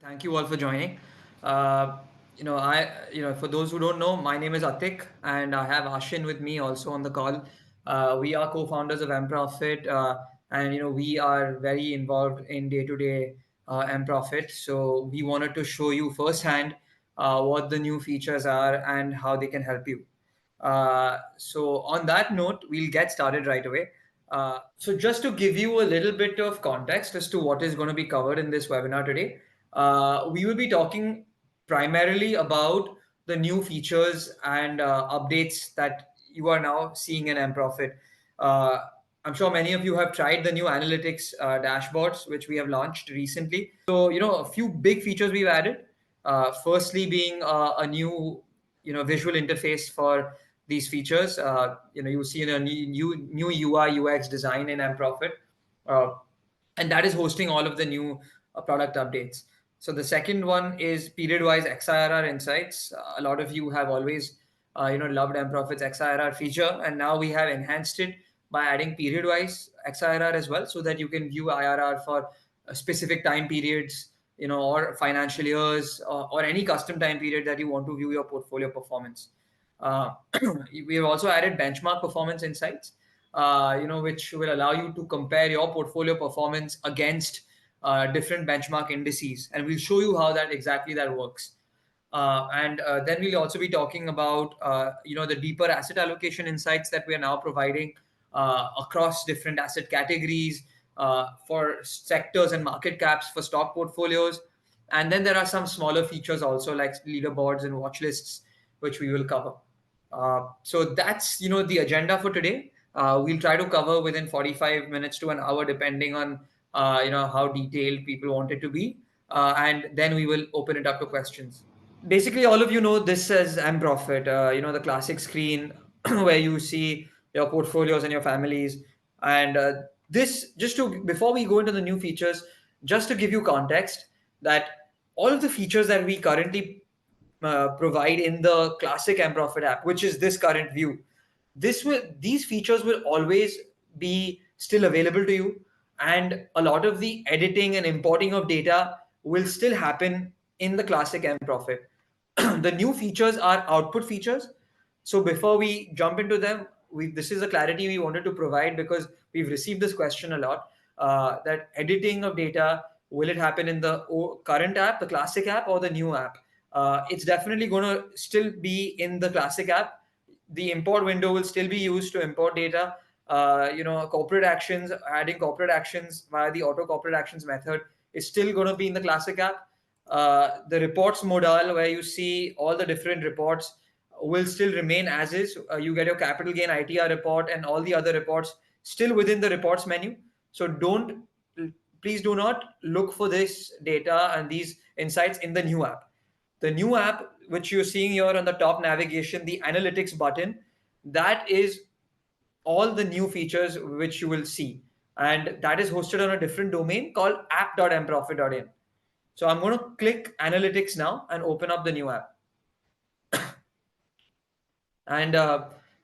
Thank you all for joining. Uh, for those who don't know, my name is Atik, and I have Ashin with me also on the call. We are co-founders of MProfit, and we are very involved in day-to-day MProfit. So we wanted to show you firsthand what the new features are and how they can help you. So on that note, we'll get started right away. So just to give you a little bit of context as to what is going to be covered in this webinar today, we will be talking primarily about the new features and updates that you are now seeing in MProfit. Uh, I'm sure many of you have tried the new analytics dashboards, which we have launched recently. So, a few big features we've added. Firstly, being a new, visual interface for these features. You see a new UI UX design in MProfit, uh, and that is hosting all of the new product updates. So the second one is period-wise XIRR insights. A lot of you have always, loved MProfit's XIRR feature, and now we have enhanced it by adding period-wise XIRR as well, so that you can view IRR for specific time periods, or financial years, or any custom time period that you want to view your portfolio performance. Uh, we have also added benchmark performance insights, which will allow you to compare your portfolio performance against different benchmark indices, and we'll show you how that works. And then we'll also be talking about the deeper asset allocation insights that we are now providing across different asset categories for sectors and market caps for stock portfolios. And then there are some smaller features also like leaderboards and watch lists, which we will cover. So that's the agenda for today. We'll try to cover within 45 minutes to an hour, depending on how detailed people want it to be, and then we will open it up to questions. Basically, all of you know this as MProfit, the classic screen where you see your portfolios and your families. And this, just to, before we go into the new features, just to give you context, that all of the features that we currently provide in the classic MProfit app, which is this current view, these features will always be still available to you, and a lot of the editing and importing of data will still happen in the classic MProfit. The new features are output features. So before we jump into them, this is a clarity we wanted to provide because we've received this question a lot. That editing of data, will it happen in the current app, the classic app, or the new app? It's definitely going to still be in the classic app. The import window will still be used to import data. Corporate actions, adding corporate actions via the auto corporate actions method is still going to be in the classic app. The reports modal, where you see all the different reports, will still remain as is. You get your capital gain ITR report and all the other reports still within the reports menu. So please do not look for this data and these insights in the new app. The new app, which you're seeing here on the top navigation, the analytics button, that is all the new features which you will see. And that is hosted on a different domain called app.mprofit.in. So I'm going to click analytics now and open up the new app. And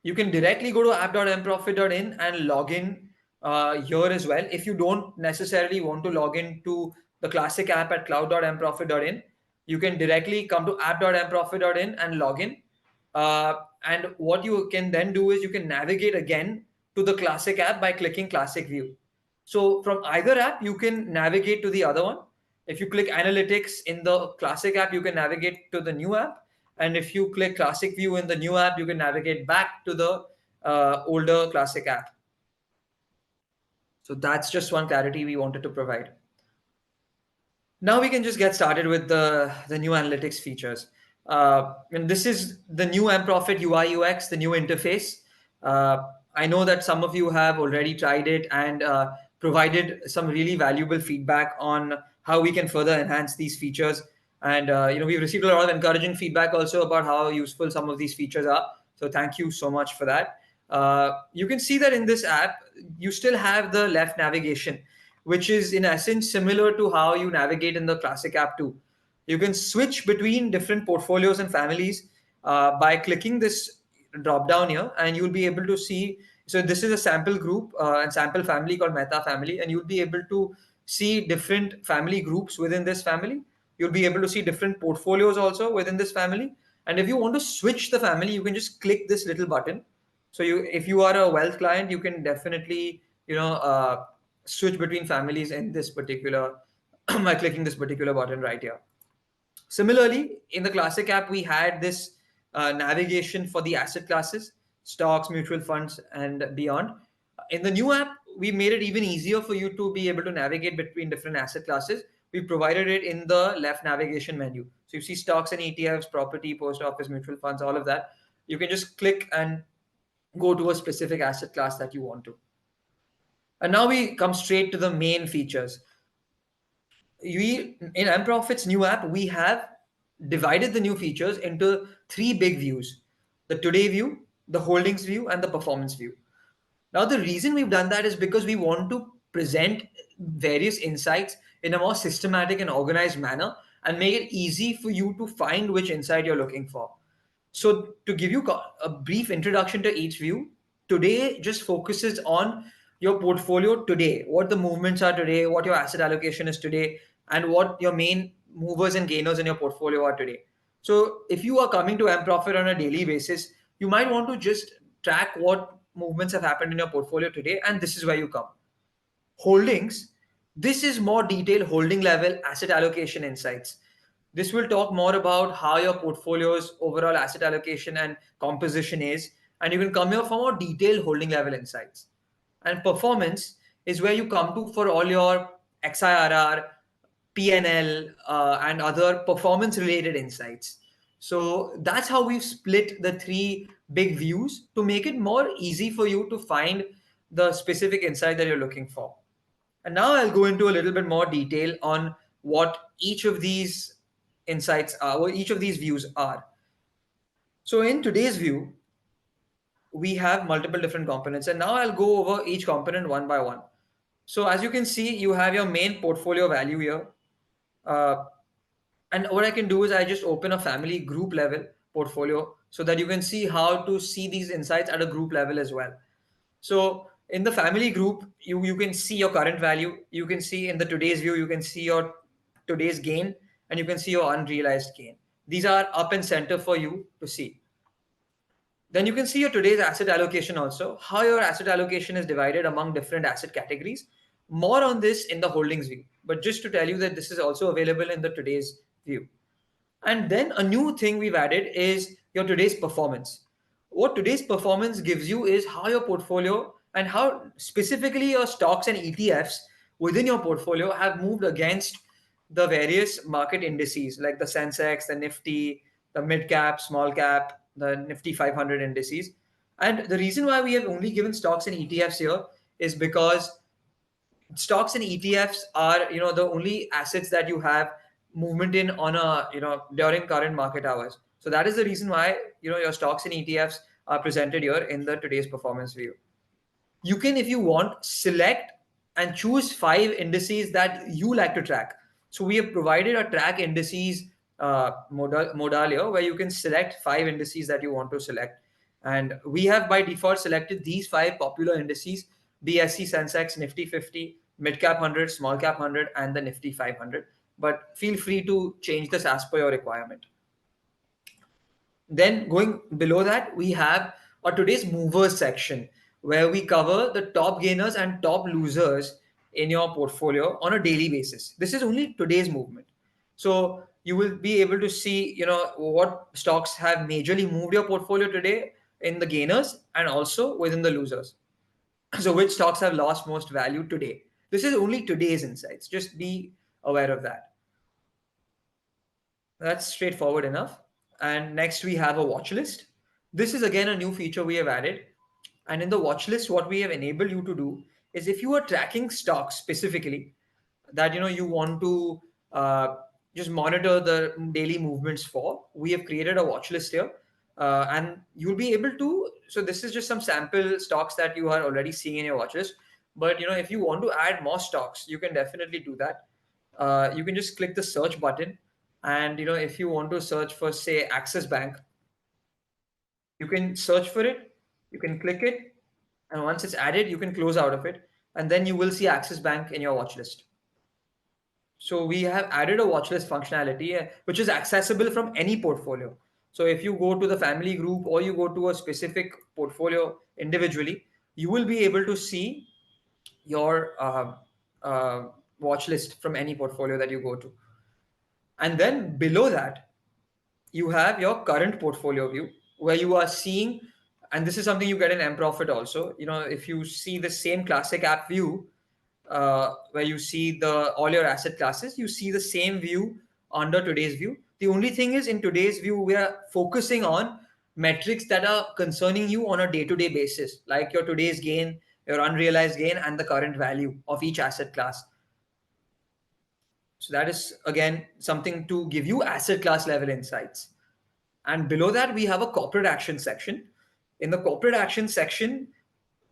you can directly go to app.mprofit.in and log in here as well. If you don't necessarily want to log in to the classic app at cloud.mprofit.in, you can directly come to app.mprofit.in and log in. And what you can then do is you can navigate again to the classic app by clicking classic view. So from either app, you can navigate to the other one. If you click analytics in the classic app, you can navigate to the new app. And if you click classic view in the new app, you can navigate back to the older classic app. So that's just one clarity we wanted to provide. Now we can just get started with the new analytics features. And this is the new MProfit UI UX, the new interface. I know that some of you have already tried it and provided some really valuable feedback on how we can further enhance these features. And we've received a lot of encouraging feedback also about how useful some of these features are. So thank you so much for that. You can see that in this app, you still have the left navigation, which is in essence similar to how you navigate in the classic app too. You can switch between different portfolios and families by clicking this drop down here, and you'll be able to see. So this is a sample group and sample family called Meta family, and you'll be able to see different family groups within this family. You'll be able to see different portfolios also within this family. And if you want to switch the family, you can just click this little button. So if you are a wealth client, you can definitely switch between families in this particular by clicking this particular button right here. Similarly, in the classic app, we had this navigation for the asset classes, stocks, mutual funds, and beyond. In the new app, we made it even easier for you to be able to navigate between different asset classes. We provided it in the left navigation menu. So you see stocks and ETFs, property, post office, mutual funds, all of that. You can just click and go to a specific asset class that you want to. And now we come straight to the main features. We in MProfit's new app, we have divided the new features into three big views: the today view, the holdings view, and the performance view. Now, the reason we've done that is because we want to present various insights in a more systematic and organized manner and make it easy for you to find which insight you're looking for. So, to give you a brief introduction to each view, today just focuses on your portfolio today, what the movements are today, what your asset allocation is today, and what your main movers and gainers in your portfolio are today. So, if you are coming to MProfit on a daily basis, you might want to just track what movements have happened in your portfolio today, and this is where you come. Holdings, this is more detailed holding level asset allocation insights. This will talk more about how your portfolio's overall asset allocation and composition is, and you can come here for more detailed holding level insights. And performance is where you come to for all your XIRR, PNL, and other performance related insights. So that's how we've split the three big views to make it more easy for you to find the specific insight that you're looking for. And now I'll go into a little bit more detail on what each of these insights are, what each of these views are. So in today's view, we have multiple different components, and now I'll go over each component one by one. So as you can see, you have your main portfolio value here. Uh, and what I can do is I just open a family group level portfolio so that you can see how to see these insights at a group level as well. So in the family group, you can see your current value. You can see in the today's view, you can see your today's gain, and you can see your unrealized gain. These are up and center for you to see. Then you can see your today's asset allocation also, how your asset allocation is divided among different asset categories. More on this in the holdings view, but just to tell you that this is also available in the today's view. And then a new thing we've added is your today's performance. What today's performance gives you is how your portfolio and how specifically your stocks and ETFs within your portfolio have moved against the various market indices like the Sensex, the Nifty, the mid cap, small cap, the Nifty 500 indices. And the reason why we have only given stocks and ETFs here is because stocks and ETFs are the only assets that you have movement in on a during current market hours. So that is the reason why your stocks and ETFs are presented here in the today's performance view. You can, if you want, select and choose 5 indices that you like to track. So we have provided a track indices modal here where you can select 5 indices that you want to select. And we have by default selected these 5 popular indices: BSE, Sensex, Nifty 50, Mid Cap 100, Small Cap 100, and the Nifty 500. But feel free to change this as per your requirement. Then going below that, we have our today's movers section where we cover the top gainers and top losers in your portfolio on a daily basis. This is only today's movement. So you will be able to see, what stocks have majorly moved your portfolio today in the gainers and also within the losers. So which stocks have lost most value today. This is only today's insights. Just be aware of that. That's straightforward enough. And next we have a watch list. This is again a new feature we have added. And in the watch list, what we have enabled you to do is if you are tracking stocks specifically that you want to just monitor the daily movements for, we have created a watch list here. And you'll be able to, so this is just some sample stocks that you are already seeing in your watch list. But if you want to add more stocks, you can definitely do that. You can just click the search button, and if you want to search for, say, Axis Bank, you can search for it, you can click it, and once it's added, you can close out of it, and then you will see Axis Bank in your watch list. So we have added a watchlist functionality which is accessible from any portfolio. So if you go to the family group or you go to a specific portfolio individually, you will be able to see your uh, watch list from any portfolio that you go to. And then below that, you have your current portfolio view where you are seeing, and this is something you get in MProfit also. If you see the same classic app view, where you see the all your asset classes, you see the same view under today's view. The only thing is, in today's view, we are focusing on metrics that are concerning you on a day-to-day basis, like your today's gain, your unrealized gain, and the current value of each asset class. So that is again something to give you asset class level insights. And below that, we have a corporate action section. In the corporate action section,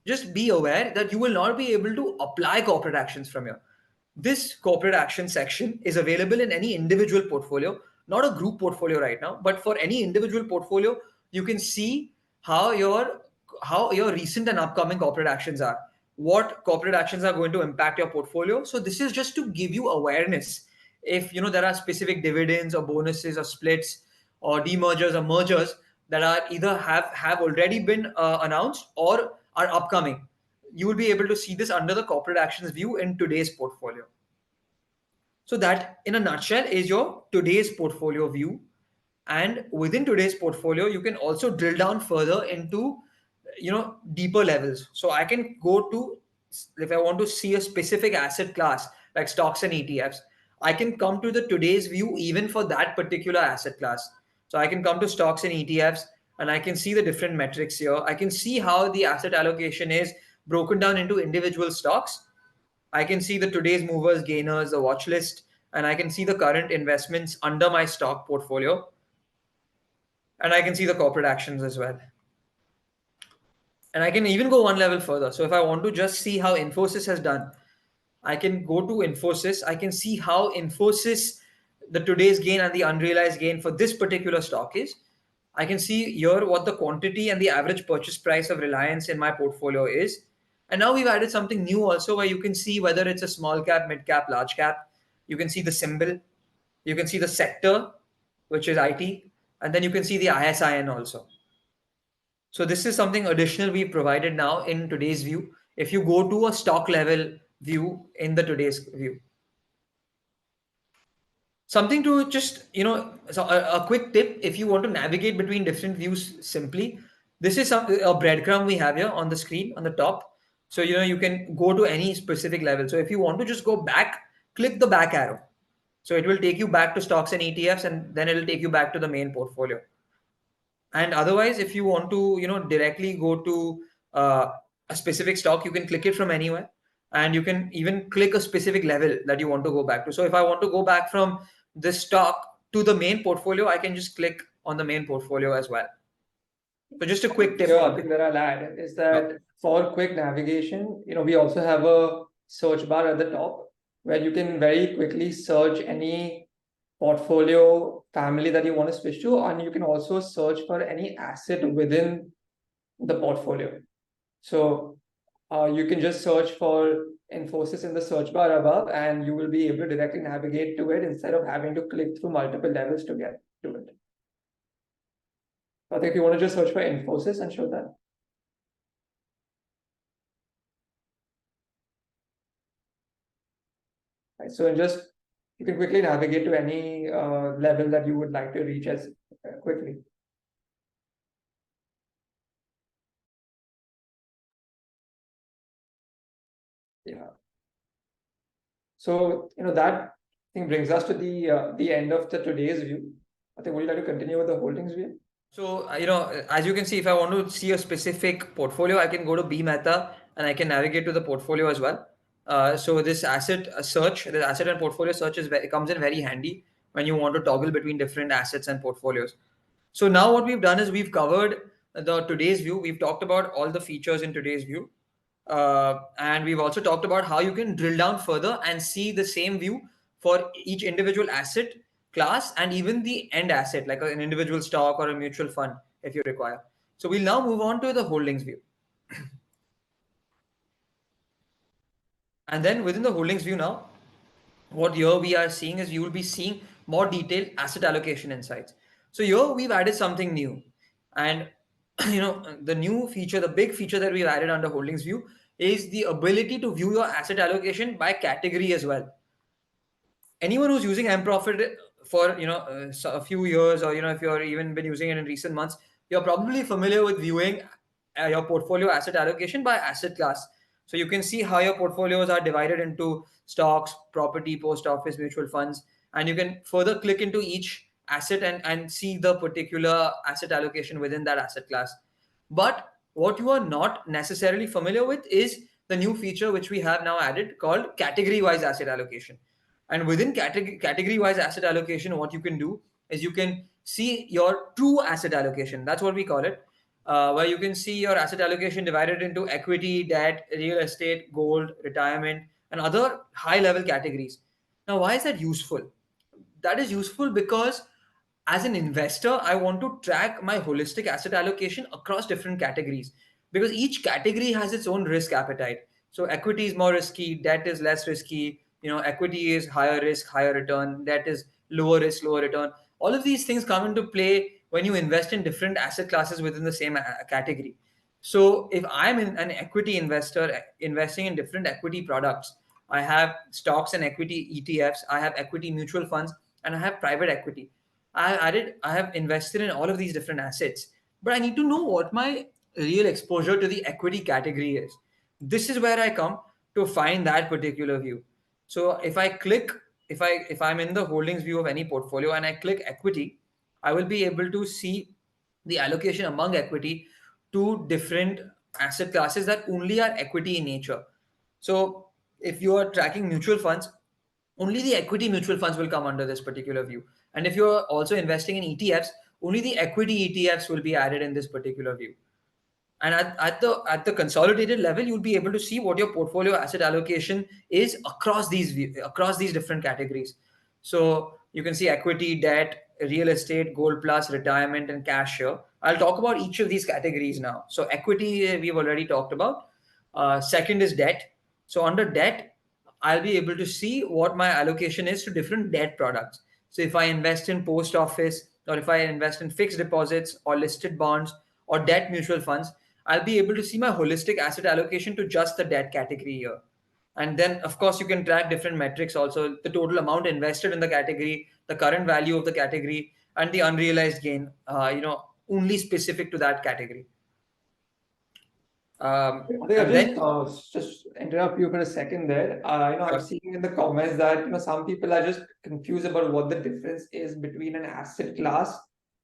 just be aware that you will not be able to apply corporate actions from here. This corporate action section is available in any individual portfolio, not a group portfolio right now, but for any individual portfolio, you can see how your how your recent and upcoming corporate actions are, what corporate actions are going to impact your portfolio. So this is just to give you awareness. If there are specific dividends or bonuses or splits or demergers or mergers that are either have already been announced or are upcoming, you will be able to see this under the corporate actions view in today's portfolio. So that, in a nutshell, is your today's portfolio view. And within today's portfolio, you can also drill down further into deeper levels. So I can go to, if I want to see a specific asset class like stocks and ETFs, I can come to the today's view even for that particular asset class. So I can come to stocks and ETFs and I can see the different metrics here. I can see how the asset allocation is broken down into individual stocks. I can see the today's movers, gainers, the watch list, and I can see the current investments under my stock portfolio, and I can see the corporate actions as well. And I can even go one level further. So if I want to just see how Infosys has done, I can go to Infosys. I can see how Infosys, the today's gain and the unrealized gain for this particular stock is. I can see here what the quantity and the average purchase price of Reliance in my portfolio is. And now we've added something new also where you can see whether it's a small cap, mid cap, large cap. You can see the symbol. You can see the sector, which is IT. And then you can see the ISIN also. So this is something additional we provided now in today's view. If you go to a stock level view in the today's view, something to just so a quick tip if you want to navigate between different views simply. This is a breadcrumb we have here on the screen on the top. So you can go to any specific level. So if you want to just go back, click the back arrow. So it will take you back to stocks and ETFs, and then it will take you back to the main portfolio. And otherwise, if you want to directly go to a specific stock, you can click it from anywhere, and you can even click a specific level that you want to go back to. So if I want to go back from this stock to the main portfolio, I can just click on the main portfolio as well. So just a quick tip. Sure, I think that I'll add is that for quick navigation, we also have a search bar at the top where you can very quickly search any portfolio family that you want to switch to, and you can also search for any asset within the portfolio. So you can just search for Infosys in the search bar above, and you will be able to directly navigate to it instead of having to click through multiple levels to get to it. I think you want to just search for Infosys and show that. Right, so just you can quickly navigate to any level that you would like to reach as quickly. Yeah. So that thing brings us to the end of the today's view. I think would you like to continue with the holdings view? So, as you can see, if I want to see a specific portfolio, I can go to B Meta and I can navigate to the portfolio as well. So this asset search, the asset and portfolio search comes in very handy when you want to toggle between different assets and portfolios. So now what we've done is we've covered the today's view. We've talked about all the features in today's view. And we've also talked about how you can drill down further and see the same view for each individual asset class and even the end asset, like an individual stock or a mutual fund if you require. So we'll now move on to the holdings view. And then within the holdings view now, what here we are seeing is you will be seeing more detailed asset allocation insights. So here we've added something new, and the new feature, the big feature that we've added under holdings view is the ability to view your asset allocation by category as well. Anyone who's using MProfit for a few years, or if you're even been using it in recent months, you're probably familiar with viewing your portfolio asset allocation by asset class. So you can see how your portfolios are divided into stocks, property, post office, mutual funds, and you can further click into each asset and see the particular asset allocation within that asset class. But what you are not necessarily familiar with is the new feature which we have now added called category wise asset allocation. And within category wise asset allocation, what you can do is you can see your true asset allocation. That's what we call it, where you can see your asset allocation divided into equity, debt, real estate, gold, retirement, and other high level categories. Now, why is that useful? That is useful because as an investor, I want to track my holistic asset allocation across different categories, because each category has its own risk appetite. So equity is more risky, debt is less risky, equity is higher risk, higher return, debt is lower risk, lower return. All of these things come into play when you invest in different asset classes within the same category. So if I'm an equity investor investing in different equity products, I have stocks and equity ETFs, I have equity mutual funds, and I have private equity. I have invested in all of these different assets, but I need to know what my real exposure to the equity category is. This is where I come to find that particular view. So if I'm in the holdings view of any portfolio and I click equity, I will be able to see the allocation among equity to different asset classes that only are equity in nature. So if you are tracking mutual funds, only the equity mutual funds will come under this particular view. And if you're also investing in ETFs, only the equity ETFs will be added in this particular view. And at the consolidated level, you'll be able to see what your portfolio asset allocation is across these different categories. So you can see equity, debt, real estate, gold plus, retirement, and cash here. I'll talk about each of these categories now. So equity, we've already talked about. Second is debt. So under debt, I'll be able to see what my allocation is to different debt products. So if I invest in post office, or if I invest in fixed deposits or listed bonds or debt mutual funds, I'll be able to see my holistic asset allocation to just the debt category here. And then, of course, you can track different metrics also: the total amount invested in the category, the current value of the category, and the unrealized gain, only specific to that category. I think And then, just interrupt you for a second there. I'm sure, seeing in the comments that some people are just confused about what the difference is between an asset class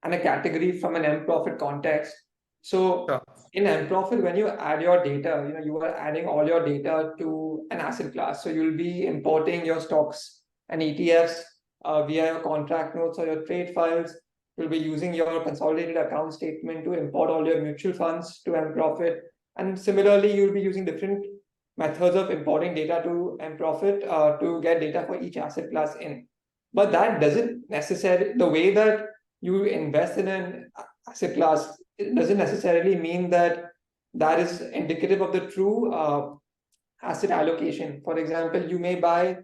and a category from an M-profit context. So sure, in M-profit, when you add your data, you are adding all your data to an asset class. So you'll be importing your stocks and ETFs via your contract notes or your trade files. You'll be using your consolidated account statement to import all your mutual funds to M-profit, and similarly, you'll be using different methods of importing data to MProfit to get data for each asset class in. But that doesn't necessarily, the way that you invest in an asset class, it doesn't necessarily mean that that is indicative of the true asset allocation. For example, you may buy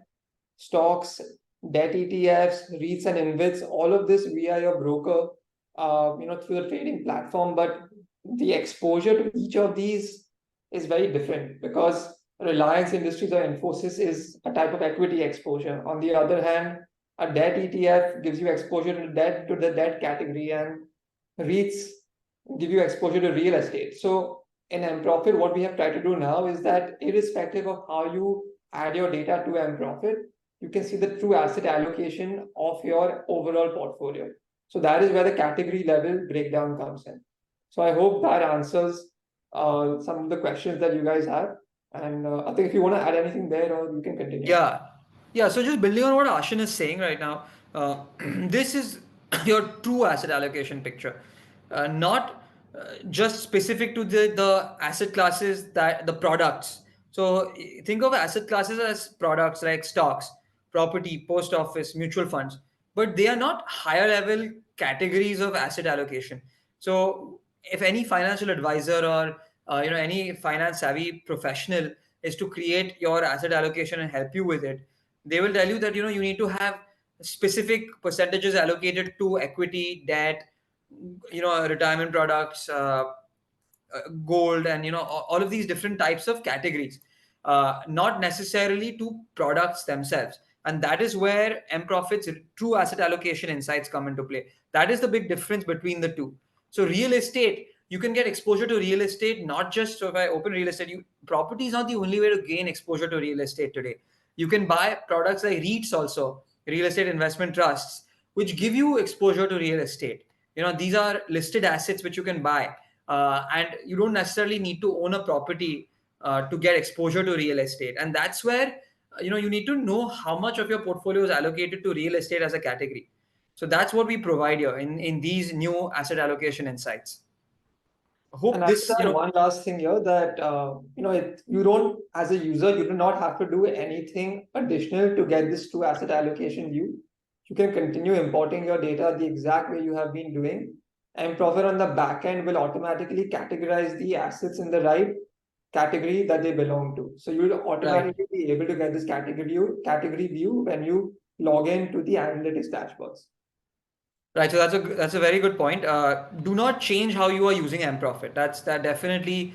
stocks, debt ETFs, REITs, and InvITs, all of this via your broker, through the trading platform. But the exposure to each of these is very different, because Reliance Industries or Infosys is a type of equity exposure. On the other hand, a debt ETF gives you exposure to the debt category, and REITs give you exposure to real estate. So in MProfit, what we have tried to do now is that irrespective of how you add your data to MProfit, you can see the true asset allocation of your overall portfolio. So that is where the category level breakdown comes in. So I hope that answers some of the questions that you guys have. And I think if you want to add anything there, or you can continue. yeah, yeah. So just building on what Ashin is saying right now, this is your true asset allocation picture, not just specific to the asset classes, that the products. So think of asset classes as products like stocks, property, post office, mutual funds, but they are not higher level categories of asset allocation. So if any financial advisor or any finance savvy professional is to create your asset allocation and help you with it, They will tell you that you need to have specific percentages allocated to equity, debt, retirement products, gold, and all of these different types of categories, not necessarily to products themselves. And that is where MProfit's true asset allocation insights come into play. That is the big difference between the two. So real estate, you can get exposure to real estate, not just, so if I open real estate, property is not the only way to gain exposure to real estate today. You can buy products like REITs also, real estate investment trusts, which give you exposure to real estate. These are listed assets which you can buy, and you don't necessarily need to own a property to get exposure to real estate. And that's where you need to know how much of your portfolio is allocated to real estate as a category. So that's what we provide here in these new asset allocation insights. And Hope I just this. add one last thing here that you don't, as a user, you do not have to do anything additional to get this true asset allocation view. You can continue importing your data the exact way you have been doing, and Profit on the back end will automatically categorize the assets in the right category that they belong to. So you will Right. automatically be able to get this category view when you log in to the analytics dashboards. Right, so that's a very good point. Do not change how you are using MProfit. That definitely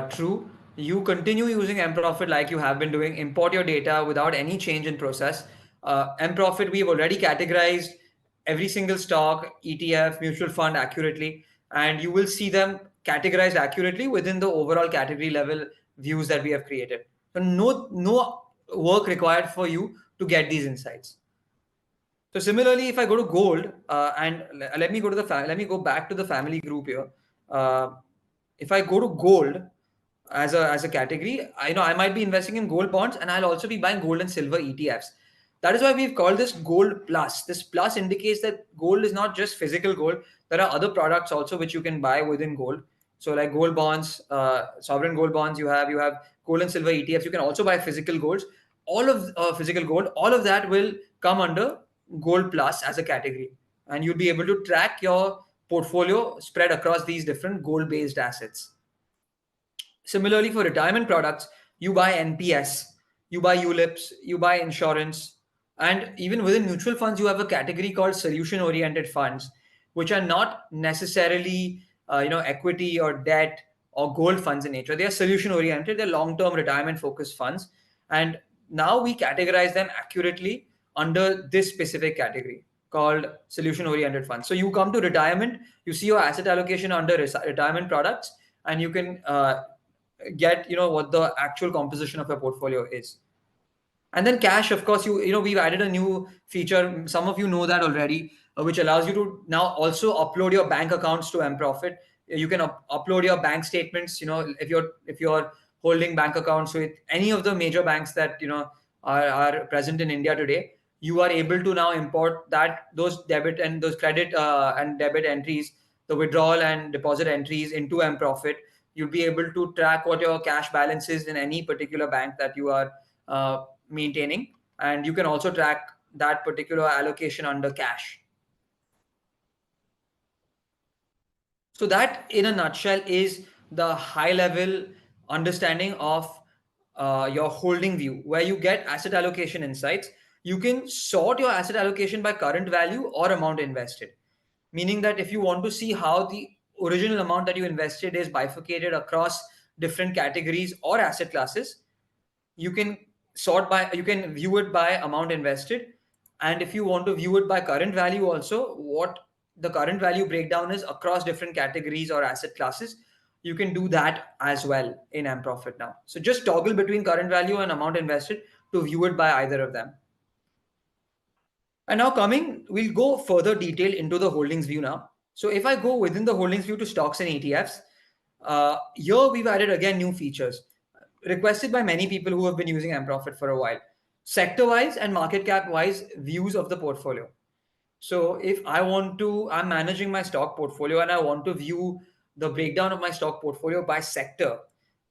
true. You continue using MProfit like you have been doing. Import your data without any change in process. MProfit, we've already categorized every single stock, ETF, mutual fund accurately, and you will see them categorized accurately within the overall category level views that we have created. So no work required for you to get these insights. So similarly, if I go to gold, and let me let me go back to the family group here. Uh, if I go to gold as a category, I might be investing in gold bonds, and I'll also be buying gold and silver ETFs. That is why we've called this gold plus. This plus indicates that gold is not just physical gold. There are other products also which you can buy within gold. So like gold bonds, sovereign gold bonds, you have gold and silver ETFs. You can also buy physical golds. All of physical gold, all of that will come under gold plus as a category, and you'll be able to track your portfolio spread across these different gold based assets. Similarly, for retirement products, you buy NPS, you buy ULIPs, you buy insurance, and even within mutual funds, you have a category called solution oriented funds, which are not necessarily equity or debt or gold funds in nature. They are solution oriented. They're long term retirement focused funds, and now we categorize them accurately under this specific category called solution oriented funds. So you come to retirement, you see your asset allocation under retirement products, and you can get what the actual composition of your portfolio is. And then cash, of course, we've added a new feature. Some of you know that already, which allows you to now also upload your bank accounts to MProfit. You can upload your bank statements. If you're holding bank accounts with any of the major banks that are present in India today, you are able to now import those debit and those credit and debit entries, the withdrawal and deposit entries into MProfit. You'll be able to track what your cash balance is in any particular bank that you are maintaining, and you can also track that particular allocation under cash. So that in a nutshell is the high level understanding of your holding view, where you get asset allocation insights. You can sort your asset allocation by current value or amount invested, meaning that if you want to see how the original amount that you invested is bifurcated across different categories or asset classes, you can you can view it by amount invested. And if you want to view it by current value also, what the current value breakdown is across different categories or asset classes, you can do that as well in MProfit now. So just toggle between current value and amount invested to view it by either of them. And now we'll go further detail into the holdings view now. So if I go within the holdings view to stocks and ETFs, here we've added again new features requested by many people who have been using MProfit for a while. Sector wise and market cap wise views of the portfolio. So if I'm managing my stock portfolio and I want to view the breakdown of my stock portfolio by sector,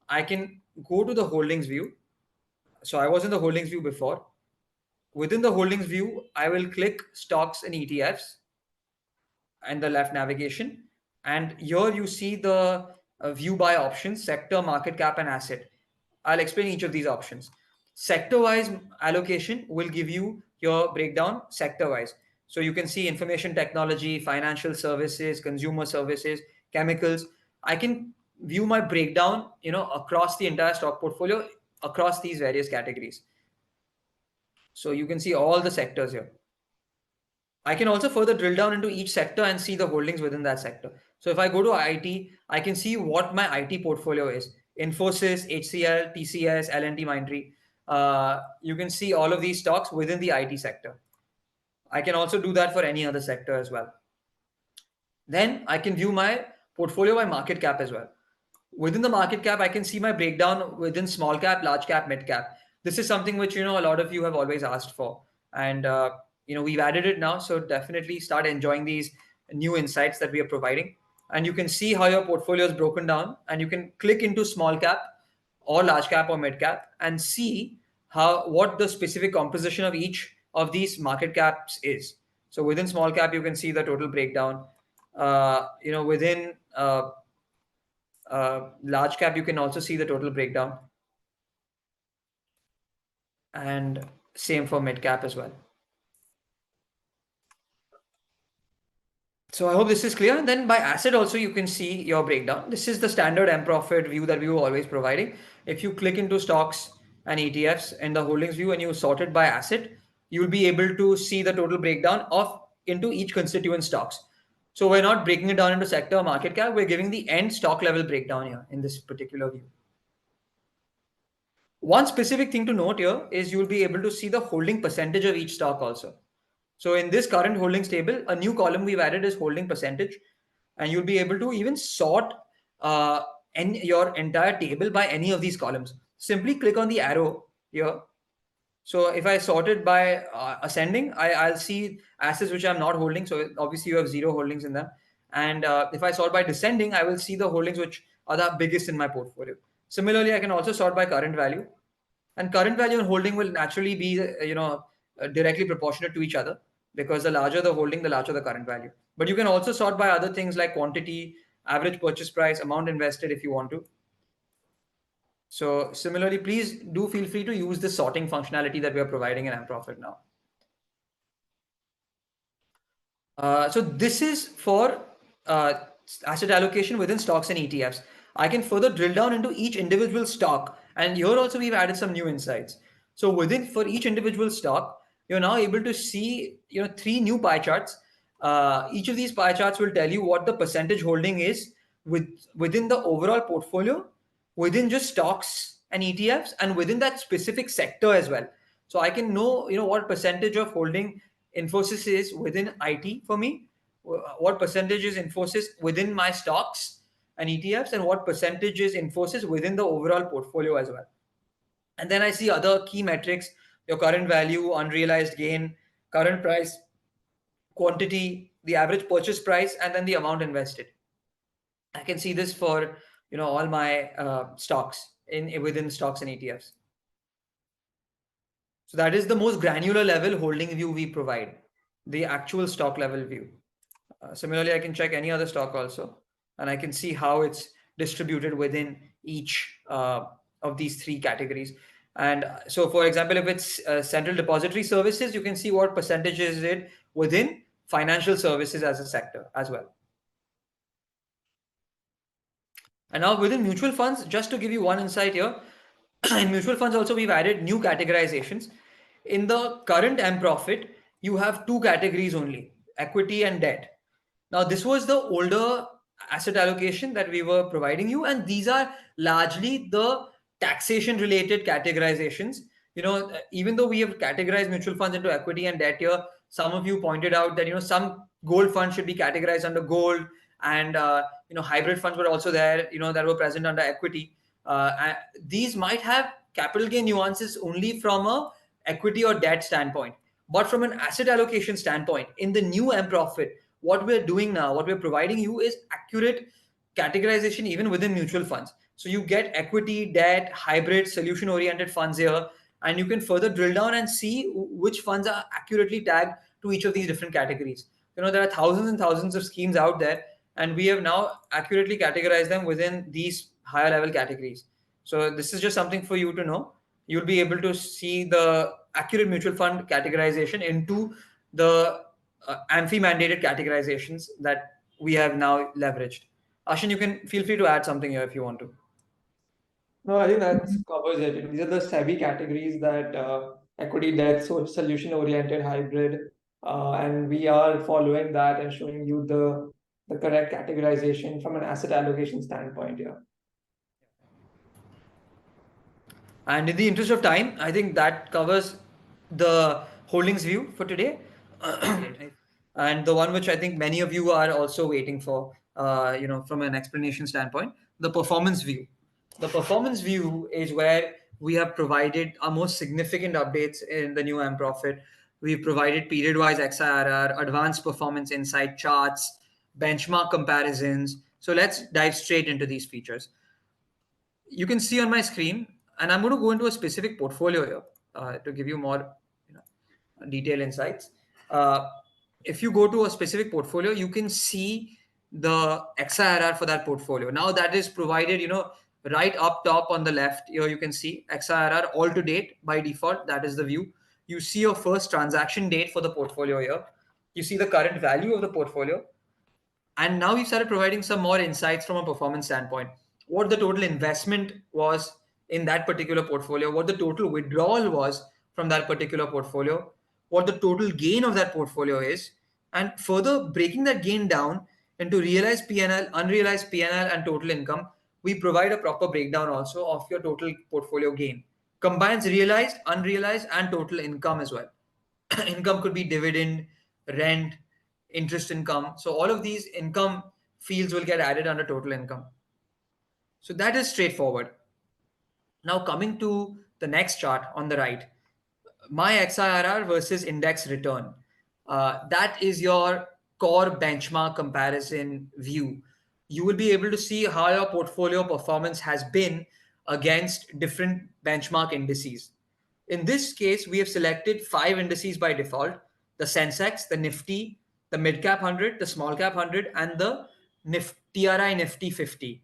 I can go to the holdings view. So I was in the holdings view before. Within the holdings view, I will click stocks and ETFs and the left navigation. And here you see the view by options, sector, market cap, and asset. I'll explain each of these options. Sector wise allocation will give you your breakdown sector wise. So you can see information technology, financial services, consumer services, chemicals. I can view my breakdown, across the entire stock portfolio across these various categories. So you can see all the sectors here. I can also further drill down into each sector and see the holdings within that sector. So if I go to IT, I can see what my IT portfolio is. Infosys, HCL, TCS, L&T Mindtree. You can see all of these stocks within the IT sector. I can also do that for any other sector as well. Then I can view my portfolio by market cap as well. Within the market cap, I can see my breakdown within small cap, large cap, mid cap. This is something which a lot of you have always asked for, and we've added it now. So definitely start enjoying these new insights that we are providing, and you can see how your portfolio is broken down, and you can click into small cap or large cap or mid cap and see what the specific composition of each of these market caps is. So within small cap, you can see the total breakdown. Within large cap, you can also see the total breakdown, and same for mid cap as well. So I hope this is clear. And then by asset also you can see your breakdown. This is the standard MProfit view that we were always providing. If you click into stocks and ETFs in the holdings view and you sort it by asset, you'll be able to see the total breakdown of into each constituent stocks. So we're not breaking it down into sector or market cap. We're giving the end stock level breakdown here in this particular view. One specific thing to note here is you'll be able to see the holding percentage of each stock also. So in this current holdings table, a new column we've added is holding percentage, and you'll be able to even sort your entire table by any of these columns. Simply click on the arrow here. So if I sort it by ascending, I'll see assets which I'm not holding. So obviously you have zero holdings in them. And if I sort by descending, I will see the holdings which are the biggest in my portfolio. Similarly, I can also sort by current value, and current value and holding will naturally be directly proportionate to each other, because the larger the holding, the larger the current value. But you can also sort by other things like quantity, average purchase price, amount invested if you want to. So similarly, please do feel free to use the sorting functionality that we are providing in MProfit now. So this is for uh, asset allocation within stocks and ETFs. I can further drill down into each individual stock, and here also we've added some new insights. So within for each individual stock, you're now able to see three new pie charts. Each of these pie charts will tell you what the percentage holding is within the overall portfolio, within just stocks and ETFs, and within that specific sector as well. So I can know what percentage of holding Infosys is within IT for me, what percentage is Infosys within my stocks and ETFs, and what percentage is Infosys within the overall portfolio as well. And then I see other key metrics: your current value, unrealized gain, current price, quantity, the average purchase price, and then the amount invested. I can see this for all my stocks in within stocks and ETFs. So that is the most granular level holding view we provide, the actual stock level view. Similarly, I can check any other stock also, and I can see how it's distributed within each of these three categories. And so, for example, if it's central depository services, you can see what percentage is it within financial services as a sector as well. And now within mutual funds, just to give you one insight here, in mutual funds also we've added new categorizations. In the current MProfit, you have two categories only: equity and debt. Now, this was the older asset allocation that we were providing you, and these are largely the taxation related categorizations. Even though we have categorized mutual funds into equity and debt here, some of you pointed out that some gold funds should be categorized under gold, and hybrid funds were also there, that were present under equity. These might have capital gain nuances only from a equity or debt standpoint, but from an asset allocation standpoint, in the new MProfit, what we're doing now, what we're providing you is accurate categorization even within mutual funds. So you get equity, debt, hybrid, solution oriented funds here, and you can further drill down and see which funds are accurately tagged to each of these different categories. There are thousands and thousands of schemes out there, and we have now accurately categorized them within these higher level categories. So this is just something for you to know. you'll be able to see the accurate mutual fund categorization into the AMFI mandated categorizations that we have now leveraged. Ashin, you can feel free to add something here if you want to. No, I think that covers it. These are the SEBI categories that equity, debt, so solution oriented, hybrid, and we are following that and showing you the correct categorization from an asset allocation standpoint. Yeah. And in the interest of time, I think that covers the holdings view for today. And the one which I think many of you are also waiting for, from an explanation standpoint, the performance view. The performance view is where we have provided our most significant updates in the new MProfit. We've provided period-wise XIRR, advanced performance insight charts, benchmark comparisons. So let's dive straight into these features. You can see on my screen, and I'm going to go into a specific portfolio here to give you more detailed insights. If you go to a specific portfolio, you can see the XIRR for that portfolio. Now that is provided, right up top on the left. Here you can see XIRR all to date by default. That is the view. You see your first transaction date for the portfolio here. You see the current value of the portfolio, and now we've started providing some more insights from a performance standpoint. What the total investment was in that particular portfolio, what the total withdrawal was from that particular portfolio, what the total gain of that portfolio is, and further breaking that gain down into realized PNL, unrealized PNL, and total income. We provide a proper breakdown also of your total portfolio gain. Combines realized, unrealized, and total income as well. Income could be dividend, rent, interest income. So all of these income fields will get added under total income. So that is straightforward. Now coming to the next chart on the right, my XIRR versus index return. That is your core benchmark comparison view. You will be able to see how your portfolio performance has been against different benchmark indices. In this case, we have selected 5 indices by default: the Sensex, the Nifty, the Mid Cap 100, the Small Cap 100, and the TRI Nifty 50,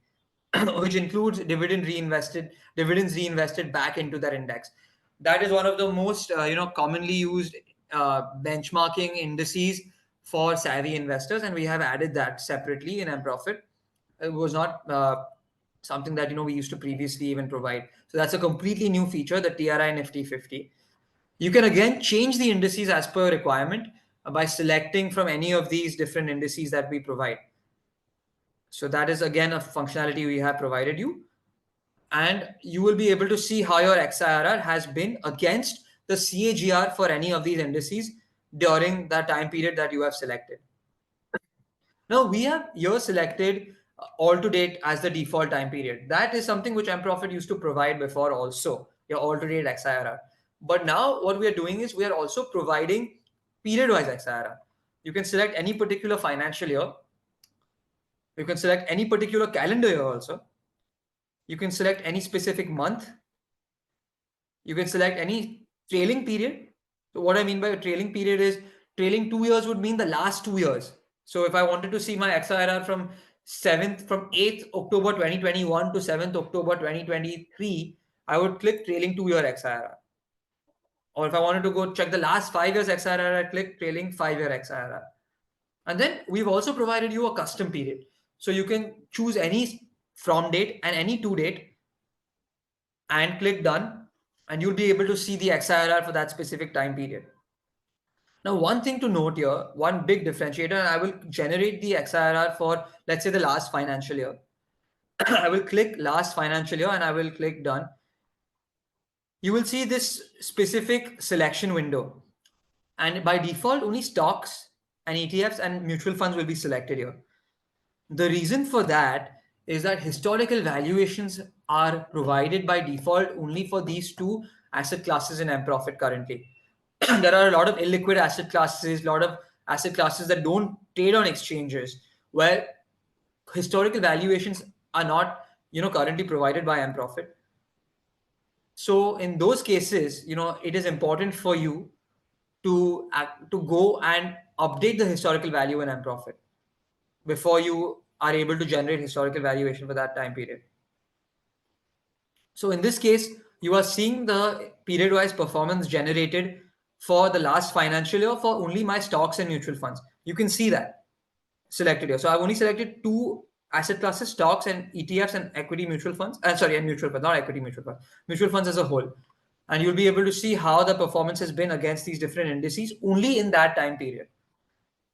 which includes dividends reinvested back into that index. That is one of the most commonly used benchmarking indices for savvy investors, and we have added that separately in MProfit. It was not something that we used to previously even provide. So that's a completely new feature, the TRI Nifty 50. You can again change the indices as per requirement by selecting from any of these different indices that we provide. So that is again a functionality we have provided you. And you will be able to see how your XIRR has been against the CAGR for any of these indices during the time period that you have selected. Now we have here selected all to date as the default time period. That is something which MProfit used to provide before also, your all to date XIRR. But now what we are doing is we are also providing period wise XIRR. You can select any particular financial year. You can select any particular calendar year also. You can select any specific month. You can select any trailing period. So what I mean by a trailing period is trailing 2 years would mean the last 2 years. So if I wanted to see my XIRR from 8th October 2021 to 7th October 2023, I would click trailing 2 year XIRR. Or if I wanted to go check the last 5 years XIRR, I click trailing 5 year XIRR. And then we've also provided you a custom period. So you can choose any from date and any to date and click done, and you'll be able to see the XIRR for that specific time period. Now, one thing to note here, one big differentiator, and I will generate the XIRR for, let's say, the last financial year. I will click last financial year and I will click done. You will see this specific selection window. And by default, only stocks and ETFs and mutual funds will be selected here. The reason for that is that historical valuations are provided by default only for these two asset classes in MProfit currently. There are a lot of illiquid asset classes, a lot of asset classes that don't trade on exchanges, where historical valuations are not, currently provided by MProfit. So in those cases, it is important for you to go and update the historical value in MProfit before you are able to generate historical valuation for that time period. So in this case, you are seeing the period-wise performance generated for the last financial year for only my stocks and mutual funds. You can see that selected here. So I've only selected two asset classes: stocks and ETFs and equity mutual funds. Sorry, and mutual funds, not equity mutual funds, mutual funds as a whole. And you'll be able to see how the performance has been against these different indices only in that time period.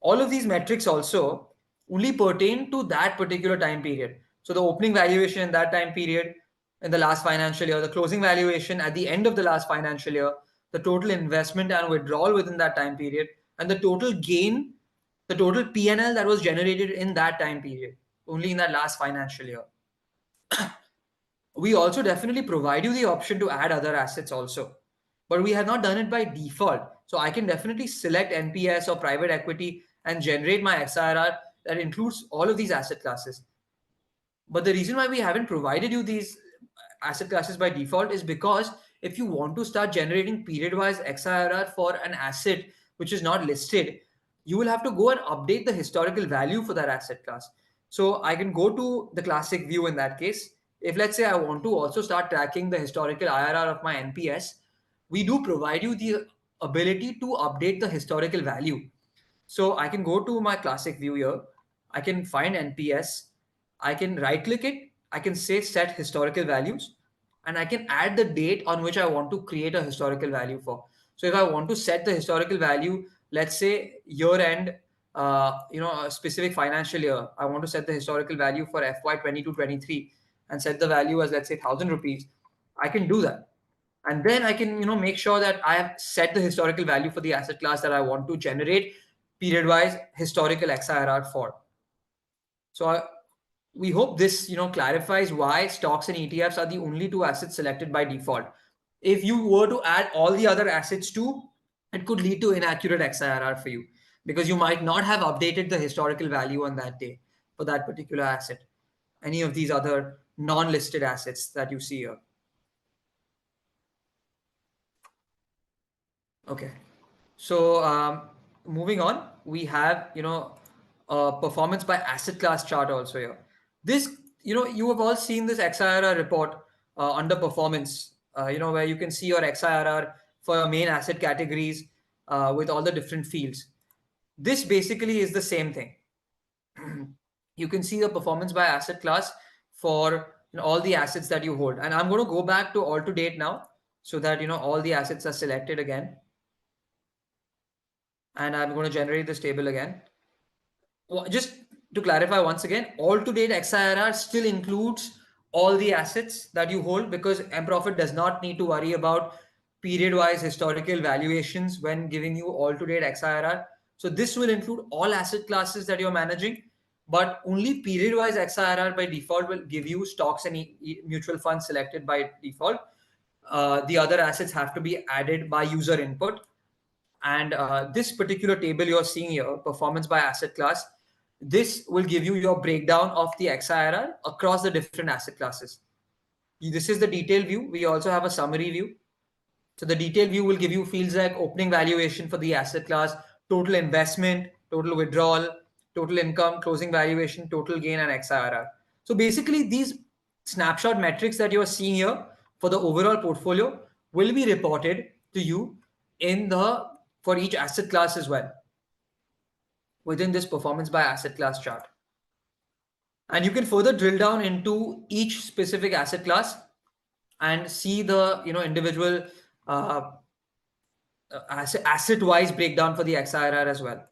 All of these metrics also only pertain to that particular time period. So the opening valuation in that time period in the last financial year, the closing valuation at the end of the last financial year, the total investment and withdrawal within that time period, and the total gain, the total PNL that was generated in that time period, only in that last financial year. We also definitely provide you the option to add other assets also, but we have not done it by default. So I can definitely select NPS or private equity and generate my XIRR that includes all of these asset classes. But the reason why we haven't provided you these asset classes by default is because if you want to start generating period wise XIRR for an asset which is not listed, you will have to go and update the historical value for that asset class. So I can go to the classic view in that case. If let's say I want to also start tracking the historical IRR of my NPS, we do provide you the ability to update the historical value. So I can go to my classic view here. I can find NPS. I can right click it. I can say set historical values, and I can add the date on which I want to create a historical value for. So if I want to set the historical value, let's say year end, a specific financial year, I want to set the historical value for FY 22-23 and set the value as let's say 1,000 rupees. I can do that, and then I can make sure that I have set the historical value for the asset class that I want to generate period wise historical XIRR for. So we hope this clarifies why stocks and ETFs are the only two assets selected by default. If you were to add all the other assets too, it could lead to inaccurate XIRR for you, because you might not have updated the historical value on that day for that particular asset, any of these other non-listed assets that you see here. Okay. So moving on, we have performance by asset class chart also here. This you have all seen this XIRR report under performance. Where you can see your XIRR for your main asset categories with all the different fields. This basically is the same thing. You can see the performance by asset class for all the assets that you hold. And I'm going to go back to all to date now, so that all the assets are selected again. And I'm going to generate this table again. Well, just to clarify once again, all to date XIRR still includes all the assets that you hold, because MProfit does not need to worry about period wise historical valuations when giving you all to date XIRR. So this will include all asset classes that you're managing, but only period wise XIRR by default will give you stocks and mutual funds selected by default. The other assets have to be added by user input. And this particular table you're seeing here, performance by asset class, this will give you your breakdown of the XIRR across the different asset classes. This is the detailed view. We also have a summary view. So the detailed view will give you fields like opening valuation for the asset class, total investment, total withdrawal, total income, closing valuation, total gain, and XIRR. So basically, these snapshot metrics that you're seeing here for the overall portfolio will be reported to you for each asset class as well within this performance by asset class chart. And you can further drill down into each specific asset class and see the individual asset wise breakdown for the XIRR as well.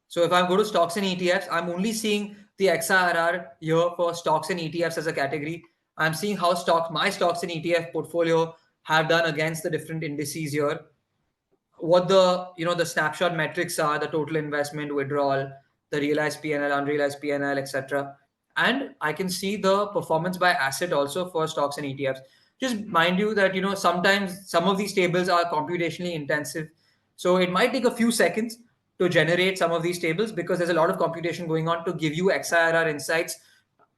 So if I go to stocks and ETFs, I'm only seeing the XIRR here for stocks and ETFs as a category. I'm seeing how my stocks and ETF portfolio have done against the different indices here, what the snapshot metrics are, the total investment, withdrawal, the realized PNL, unrealized PNL, etc. And I can see the performance by asset also for stocks and ETFs. Just mind you that sometimes some of these tables are computationally intensive, so it might take a few seconds to generate some of these tables, because there's a lot of computation going on to give you XIRR insights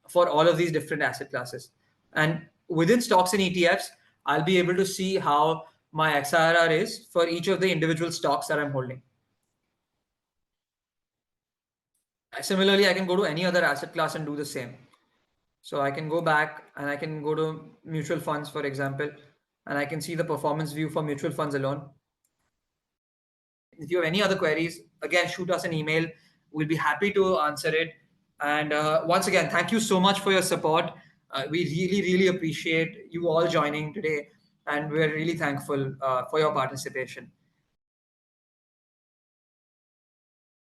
for all of these different asset classes. And within stocks and ETFs, I'll be able to see how my XIRR is for each of the individual stocks that I'm holding. Similarly, I can go to any other asset class and do the same. So I can go back and I can go to mutual funds, for example. and I can see the performance view for mutual funds alone. If you have any other queries, again, shoot us an email. We'll be happy to answer it. And once again, thank you so much for your support. We really, really appreciate you all joining today, and we're really thankful for your participation.